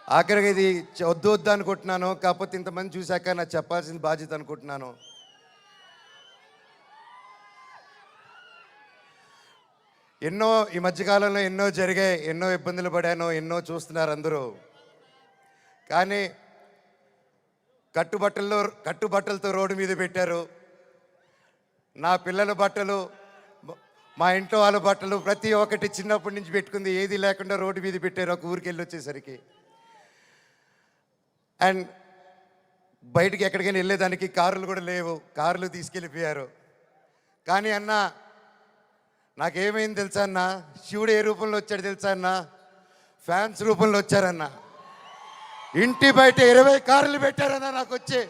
ఆఖరికి ఇది వద్దు వద్దు అనుకుంటున్నాను, కాకపోతే ఇంతమంది చూశాక నాకు చెప్పాల్సిన బాధ్యత అనుకుంటున్నాను. ఎన్నో ఈ మధ్యకాలంలో ఎన్నో జరిగాయి, ఎన్నో ఇబ్బందులు పడాను, ఎన్నో చూస్తున్నారు అందరూ. కానీ కట్టుబట్టలతో రోడ్డు మీద పెట్టారు. నా పిల్లల బట్టలు, మా ఇంట్లో వాళ్ళ బట్టలు ప్రతి ఒక్కటి చిన్నప్పటి నుంచి పెట్టుకుంది ఏది లేకుండా రోడ్డు మీద పెట్టారు ఒక ఊరికి వెళ్ళి వచ్చేసరికి. అండ్ బయటికి ఎక్కడికైనా వెళ్ళేదానికి కార్లు కూడా లేవు, కార్లు తీసుకెళ్ళిపోయారు. కానీ అన్న నాకేమైంది తెలుసా అన్న, శివుడు ఏ రూపంలో వచ్చాడు తెలుసా అన్న, ఫ్యాన్స్ రూపంలో వచ్చారన్న. ఇంటి బయట 20 కార్లు పెట్టారన్న నాకు వచ్చి.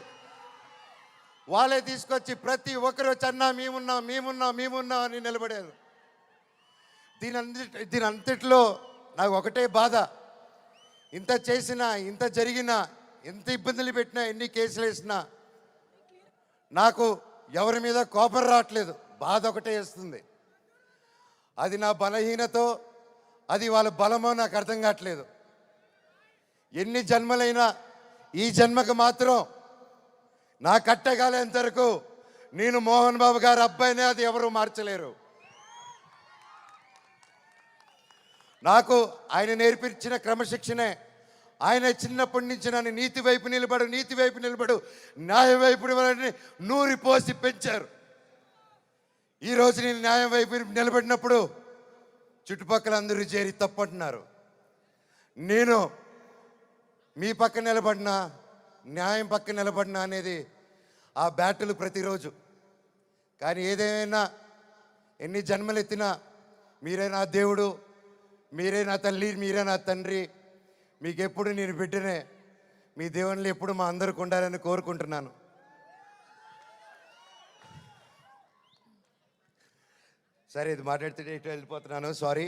వాళ్ళే తీసుకొచ్చి ప్రతి ఒక్కరు వచ్చి అన్న మేమున్నాం అని నిలబడారు. దీని అంతట్లో నాకు ఒకటే బాధ, ఇంత చేసినా, ఇంత జరిగినా, ఎంత ఇబ్బందులు పెట్టినా, ఎన్ని కేసులు వేసినా నాకు ఎవరి మీద కోపం రావట్లేదు, బాధ ఒకటే వేస్తుంది. అది నా బలహీనతో, అది వాళ్ళ బలమో నాకు అర్థం కావట్లేదు. ఎన్ని జన్మలైనా ఈ జన్మకు మాత్రం నా కట్టగాలేంత వరకు నేను మోహన్ బాబు గారి అబ్బాయినే, అది ఎవరు మార్చలేరు. నాకు ఆయన నేర్పించిన క్రమశిక్షణే, ఆయన చిన్నప్పటి నుంచి నన్ను నీతి వైపు నిలబడు, న్యాయం వైపు నూరి పోసి పెంచారు. ఈరోజు నేను న్యాయం వైపు నిలబడినప్పుడు చుట్టుపక్కల అందరూ చేరి తప్పంటున్నారు. నేను మీ పక్క నిలబడినా, న్యాయం పక్క నిలబడినా అనేది ఆ బ్యాటిల్ ప్రతిరోజు. కానీ ఏదేమైనా, ఎన్ని జన్మలు ఎత్తినా మీరే నా దేవుడు, మీరే నా తల్లి, మీరే నా తండ్రి. మీకు ఎప్పుడు నేను బిడ్డనే. మీ దేవుళ్ళు ఎప్పుడు మా అందరికి ఉండాలని కోరుకుంటున్నాను. సరే, ఇది మాట్లాడితే ఇటు వెళ్ళిపోతున్నాను, సారీ.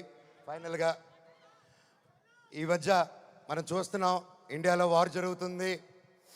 ఫైనల్గా ఈ మధ్య మనం చూస్తున్నాం, ఇండియాలో వార్ జరుగుతుంది.